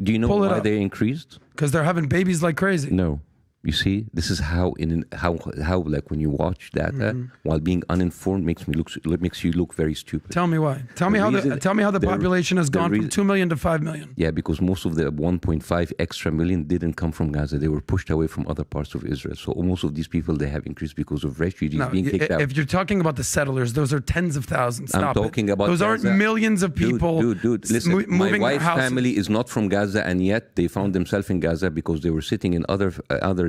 Do you know why they increased? Because they're having babies like crazy. No. You see, this is how like when you watch data while being uninformed makes you look very stupid. Tell me why. Tell me how the population has gone from 2 million to 5 million. Yeah, because most of the 1.5 extra million didn't come from Gaza. They were pushed away from other parts of Israel. So most of these people, they have increased because of refugees being kicked out. If you're talking about the settlers, those are tens of thousands. I'm talking about those Gaza. aren't millions of people. Dude, listen. My wife's family is not from Gaza, and yet they found themselves in Gaza because they were sitting in other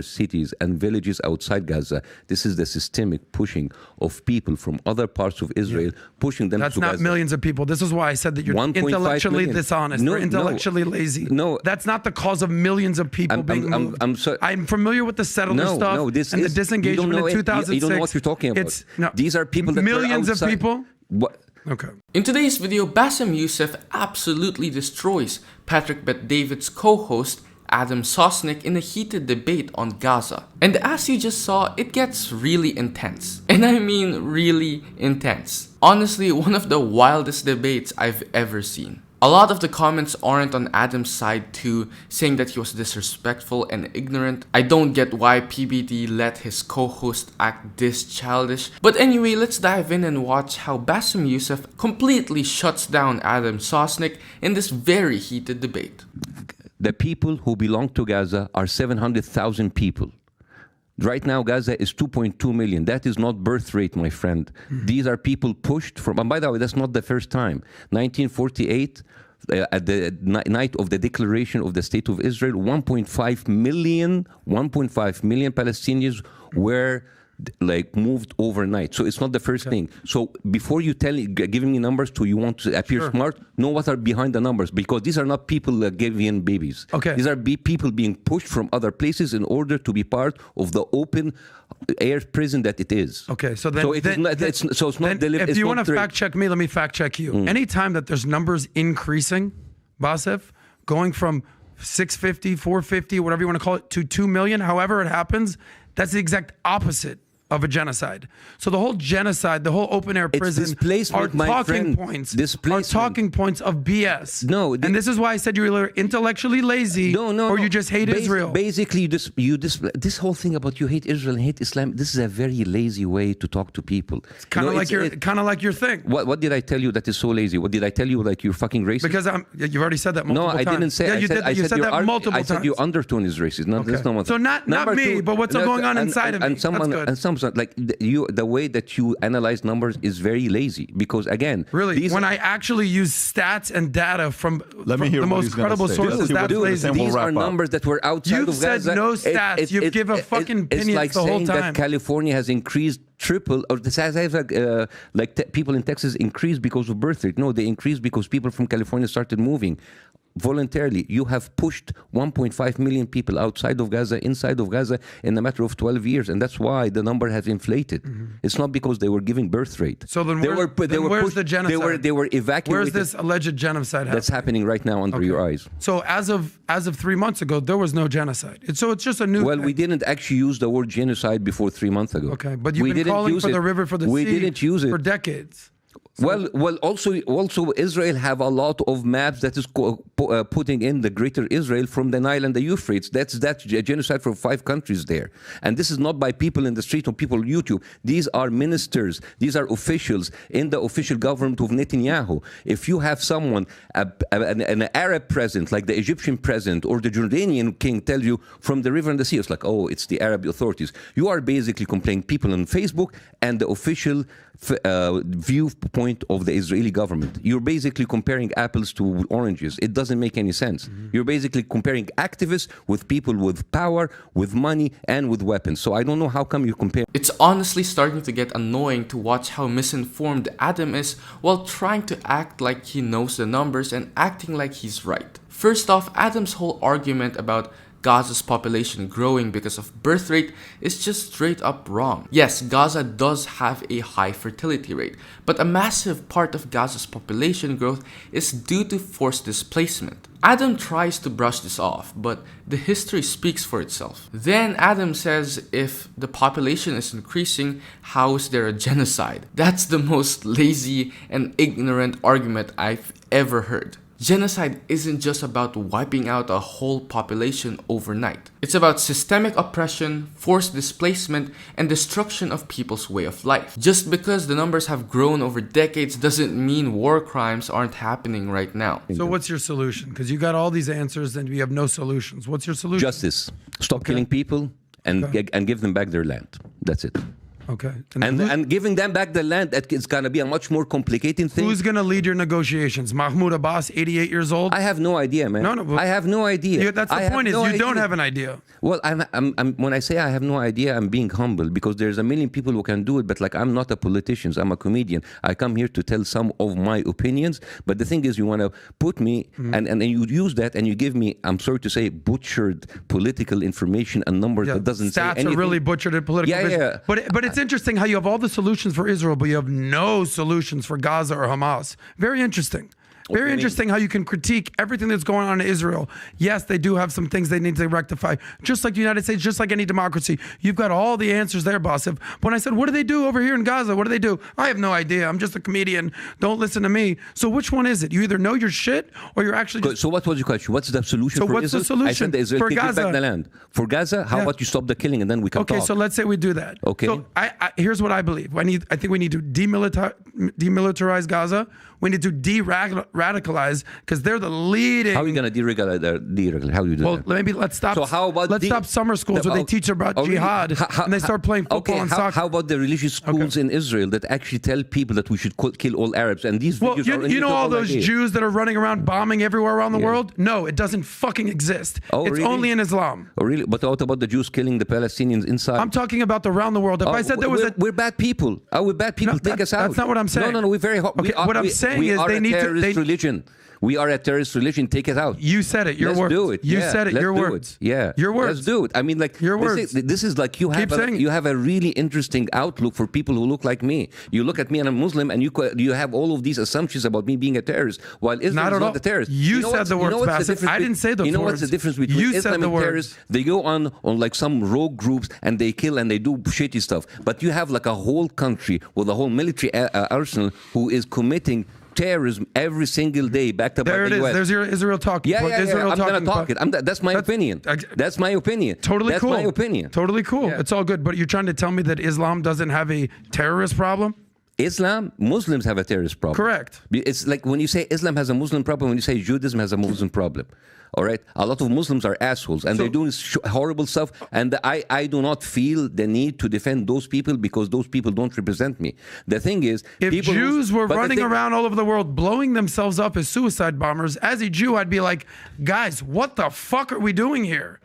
cities and villages outside Gaza. This is the systemic pushing of people from other parts of Israel, pushing them to Gaza. That's not millions of people. This is why I said that you're intellectually dishonest. You're intellectually lazy. No. That's not the cause of millions of people being moved. I'm familiar with the settler stuff and the disengagement in 2006. You don't know what you're talking about. These are people that millions of people. What? Okay. In today's video, Bassem Youssef absolutely destroys Patrick Bet-David's co-host Adam Sosnick in a heated debate on Gaza. And as you just saw, it gets really intense. And I mean really intense. Honestly, one of the wildest debates I've ever seen. A lot of the comments aren't on Adam's side too, saying that he was disrespectful and ignorant. I don't get why PBD let his co-host act this childish. But anyway, let's dive in and watch how Bassem Youssef completely shuts down Adam Sosnick in this very heated debate. The people who belong to Gaza are 700,000 people. Right now, Gaza is 2.2 million. That is not birth rate, my friend. These are people pushed from, and by the way, that's not the first time. 1948, at the night of the declaration of the State of Israel, 1.5 million Palestinians were moved overnight. So it's not the first thing. So before you giving me numbers you want to appear smart, know what are behind the numbers, because these are not people giving babies. Okay. These are people being pushed from other places in order to be part of the open air prison that it is. Okay, so then it's not delivered. If you want to fact check me, let me fact check you. Anytime that there's numbers increasing, Bassem, going from 650, 450, whatever you want to call it, to 2 million, however it happens, that's the exact opposite of a genocide. So the whole genocide, the whole open air prison are talking points of BS. No, and this is why I said you were intellectually lazy. Or you just hate Israel. Basically, this whole thing about you hate Israel and hate Islam. This is a very lazy way to talk to people. It's kind of like your thing. What did I tell you that is so lazy? What did I tell you like you're fucking racist? Because you've already said that multiple times. No, I didn't say. Yeah, you said that multiple times. I said your undertone is racist. So not me, but what's going on inside of me. That's good. Like the way that you analyze numbers is very lazy, because again, really, when I actually use stats and data from the most credible sources, that's lazy. These are numbers that were outside of Gaza. You've said no stats. You've given a fucking opinion like the whole time. It's like saying that California has increased triple, or people in Texas increased because of birth rate. No, they increased because people from California started moving voluntarily. You have pushed 1.5 million people outside of Gaza, inside of Gaza in a matter of 12 years, and that's why the number has inflated. It's not because they were giving birth rate. So then where's the genocide? They were evacuated. Where's this alleged genocide happening? That's happening right now under your eyes. So as of 3 months ago, there was no genocide. So it's just a new thing. We didn't actually use the word genocide before 3 months ago. Okay, but you've been calling for the river for the sea. We didn't use it for decades. Well, also Israel have a lot of maps that is putting in the greater Israel from the Nile and the Euphrates. That's genocide for 5 countries there. And this is not by people in the street or people on YouTube. These are ministers. These are officials in the official government of Netanyahu. If you have someone, an Arab president, like the Egyptian president or the Jordanian king, tell you from the river and the sea, it's like, oh, it's the Arab authorities. You are basically complaining people on Facebook and the official viewpoint of the Israeli government. You're basically comparing apples to oranges. It doesn't make any sense. You're basically comparing activists with people with power, with money, and with weapons. So I don't know how come you compare. It's honestly starting to get annoying to watch how misinformed Adam is while trying to act like he knows the numbers and acting like he's right. First off, Adam's whole argument about Gaza's population growing because of birth rate is just straight up wrong. Yes, Gaza does have a high fertility rate, but a massive part of Gaza's population growth is due to forced displacement. Adam tries to brush this off, but the history speaks for itself. Then Adam says if the population is increasing, how is there a genocide? That's the most lazy and ignorant argument I've ever heard. genocide isn't just about wiping out a whole population overnight. It's about systemic oppression, forced displacement, and destruction of people's way of life. Just because the numbers have grown over decades doesn't mean war crimes aren't happening right now. So what's your solution? Because you got all these answers and we have no solutions. What's your solution? Justice. Stop killing people and give them back their land. That's it. Okay. And giving them back the land, it's going to be a much more complicated thing. Who's going to lead your negotiations? Mahmoud Abbas, 88 years old? I have no idea, man. No. I have no idea. That's the point, you don't have an idea. Well, when I say I have no idea, I'm being humble because there's a million people who can do it, but like I'm not a politician, I'm a comedian. I come here to tell some of my opinions, but the thing is you want to put me, and you use that and you give me, I'm sorry to say, butchered political information and numbers that doesn't say anything. Stats are really butchered in political vision. Yeah. But it's interesting how you have all the solutions for Israel, but you have no solutions for Gaza or Hamas. Very interesting. Very interesting how you can critique everything that's going on in Israel. Yes, they do have some things they need to rectify, just like the United States, just like any democracy. You've got all the answers there, Bassem. When I said, what do they do over here in Gaza? What do they do? I have no idea. I'm just a comedian. Don't listen to me. So which one is it? You either know your shit or you're actually just... So what was your question? What's the solution for Israel? So what's the solution? I said Israel for take Gaza? back the land. For Gaza, how about you stop the killing and then we can talk? Okay, so let's say we do that. Okay. So here's what I believe. I think we need to demilitarize Gaza. We need to de-radicalize because they're the leading. How are you going to deregulate? How do you do that? Well, maybe let's stop. So how about stop summer schools where they teach about jihad and they start playing football and soccer. How about the religious schools in Israel that actually tell people that we should kill all Arabs? And these videos are you know all those Jews that are running around bombing everywhere around the world? No, it doesn't fucking exist. It's really? only in Islam. Oh, really? But what about the Jews killing the Palestinians inside? I'm talking about around the world. If I said there was we're bad people. We're bad people. Take us out. That's not what I'm saying. No, we're very hot. Okay, what I'm saying is they need to. Religion. We are a terrorist religion. Take it out. You said it. Your words. Let's do it. You said it. Your words. Yeah. Your words. Let's do it. I mean, like your words. This is like you have a really interesting outlook for people who look like me. You look at me and I'm Muslim, and you have all of these assumptions about me being a terrorist, while Islam is not a terrorist. You said the words, Bassem. I didn't say those words. You know what's the difference between Islam and terrorists? They go on like some rogue groups and they kill and they do shitty stuff. But you have like a whole country with a whole military arsenal who is committing terrorism every single day, backed up by the US. There it is. There's your Israel talking. Yeah. I'm going to talk it. That's my opinion. That's my opinion. Totally cool. That's my opinion. Totally cool. Yeah. It's all good. But you're trying to tell me that Islam doesn't have a terrorist problem? Muslims have a terrorist problem. Correct. It's like when you say Islam has a Muslim problem, when you say Judaism has a Muslim problem. All right, a lot of Muslims are assholes and they're doing horrible stuff, and I do not feel the need to defend those people because those people don't represent me. The thing is, if Jews were running around all over the world blowing themselves up as suicide bombers, as a Jew, I'd be like, guys, what the fuck are we doing here?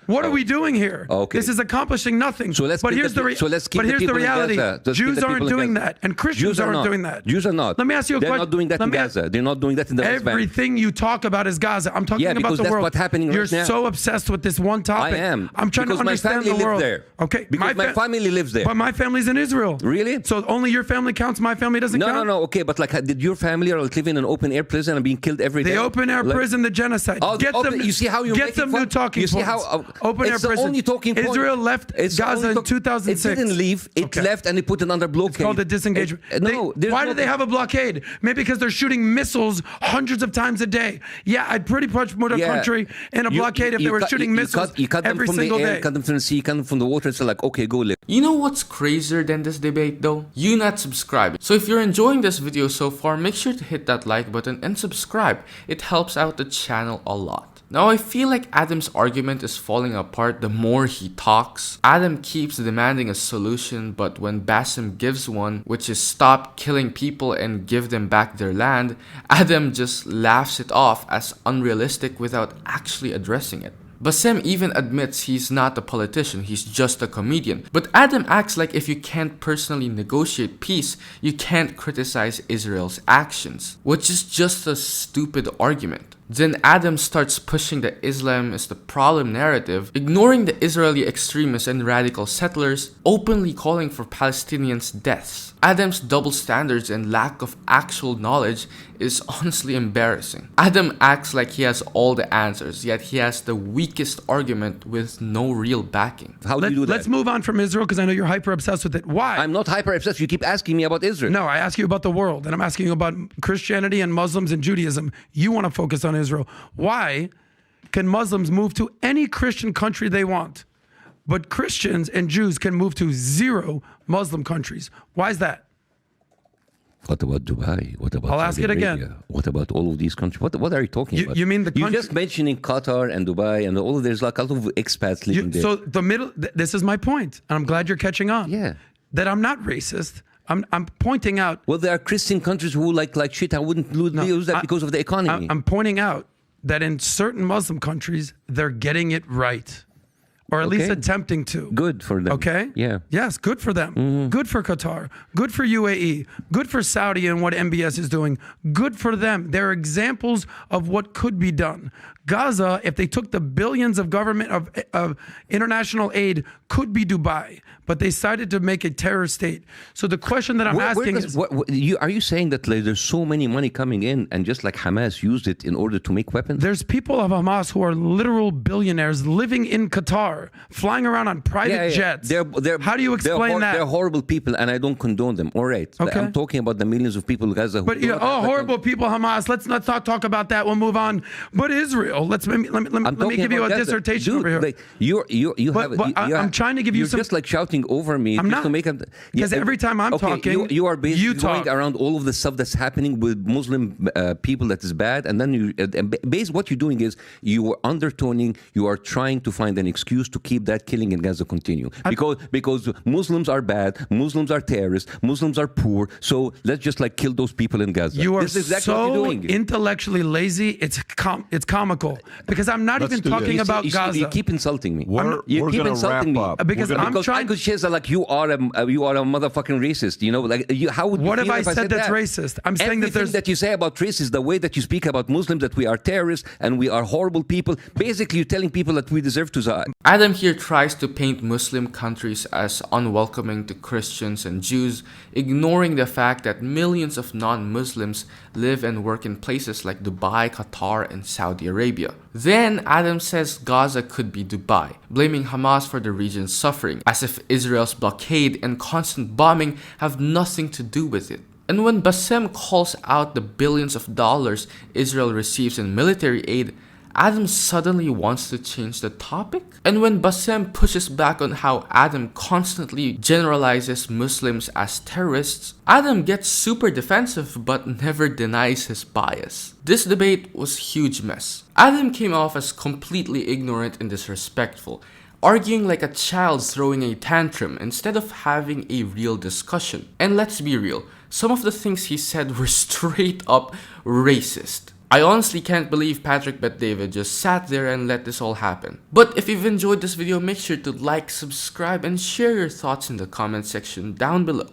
What are we doing here? Okay. This is accomplishing nothing. But here's the reality. Jews aren't doing that, and Christians aren't doing that. Jews are not. Let me ask you a question. They're not doing that in Gaza. They're not doing that in the West Bank. Everything you talk about is Gaza. I'm talking about the world. What's happening right now. You're so obsessed with this one topic. I am. I'm trying to understand the world. There. Okay. Because my family lives there. But my family's in Israel. Really? So only your family counts. My family doesn't count. No. Okay, but like, did your family live in an open air prison and being killed every day? The open air prison, the genocide. You see how you get some new talking points. You see how open air prison. Talking point. Israel left Gaza in 2006. It didn't leave. It left and it put it under blockade. It's called a disengagement. Why did they have a blockade? Maybe because they're shooting missiles hundreds of times a day. Yeah, I'd pretty much put a country in a blockade if they were shooting missiles every single day. Cut them from the sea, cut them from the water. It's like, okay, go live. You know what's crazier than this debate though? You not subscribing. So if you're enjoying this video so far, make sure to hit that like button and subscribe. It helps out the channel a lot. Now I feel like Adam's argument is falling apart the more he talks. Adam keeps demanding a solution, but when Bassem gives one, which is stop killing people and give them back their land, Adam just laughs it off as unrealistic without actually addressing it. Bassem even admits he's not a politician, he's just a comedian. But Adam acts like if you can't personally negotiate peace, you can't criticize Israel's actions, which is just a stupid argument. Then Adam starts pushing the Islam is the problem narrative, ignoring the Israeli extremists and radical settlers, openly calling for Palestinians' deaths. Adam's double standards and lack of actual knowledge is honestly embarrassing. Adam acts like he has all the answers, yet he has the weakest argument with no real backing. How do you do that? Let's move on from Israel because I know you're hyper obsessed with it. Why? I'm not hyper obsessed. You keep asking me about Israel. No, I ask you about the world, and I'm asking you about Christianity and Muslims and Judaism. You want to focus on Israel. Why can Muslims move to any Christian country they want, but Christians and Jews can move to 0 Muslim countries? Why is that? What about Dubai? What about I'll ask Saudi it again. Arabia? What about all of these countries? What are you talking about? You mean the You're country? just mentioning Qatar and Dubai and all of there's like a lot of expats living there. So the middle. This is my point, and I'm glad you're catching on. Yeah. That I'm not racist. I'm pointing out. Well, there are Christian countries who like shit. I wouldn't use that because of the economy. I'm pointing out that in certain Muslim countries they're getting it right, or at least attempting to. Good for them. Okay? Yeah. Yes, good for them. Good for Qatar. Good for UAE. Good for Saudi and what MBS is doing. Good for them. They're examples of what could be done. Gaza, if they took the billions of government of international aid, could be Dubai, but they decided to make a terror state. So the question that I'm asking is, are you saying that like, there's so many money coming in and just like Hamas used it in order to make weapons? there's people of Hamas who are literal billionaires living in Qatar, flying around on private jets. How do you explain that? They're horrible people, and I don't condone them. All right. Okay. I'm talking about the millions of people in Gaza. But horrible people, Hamas. Let's not talk about that. We'll move on. But Israel. Let me give you a dissertation over here. Like, I'm trying to give you you're some. just like shouting over me. I'm just not. to make Because every time I'm talking, you are basically talk. going around all of the stuff that's happening with Muslim people that is bad, and then what you're doing is you are undertoning. You are trying to find an excuse to keep that killing in Gaza continue because Muslims are bad, Muslims are terrorists, Muslims are poor. So let's just like kill those people in Gaza. You are this is exactly so what you're doing. intellectually lazy. It's comical because I'm not even talking about Gaza. You keep insulting me. We're keep gonna insulting me wrap up. Because I'm trying. Because like you are a motherfucking racist. You know, like how would you What have feel I if said that's that? racist? I'm saying that Everything there's. that you say about racism, the way that you speak about Muslims, that we are terrorists and we are horrible people. Basically, you're telling people that we deserve to die. Adam here tries to paint Muslim countries as unwelcoming to Christians and Jews, ignoring the fact that millions of non-Muslims live and work in places like Dubai, Qatar, and Saudi Arabia. Then Adam says Gaza could be Dubai, blaming Hamas for the region's suffering, as if Israel's blockade and constant bombing have nothing to do with it. And when Bassem calls out the billions of dollars Israel receives in military aid, Adam suddenly wants to change the topic? And when Bassem pushes back on how Adam constantly generalizes Muslims as terrorists, Adam gets super defensive but never denies his bias. This debate was a huge mess. Adam came off as completely ignorant and disrespectful, arguing like a child throwing a tantrum instead of having a real discussion. And let's be real, some of the things he said were straight up racist. I honestly can't believe Patrick Bet-David just sat there and let this all happen. But if you've enjoyed this video, make sure to like, subscribe, and share your thoughts in the comment section down below.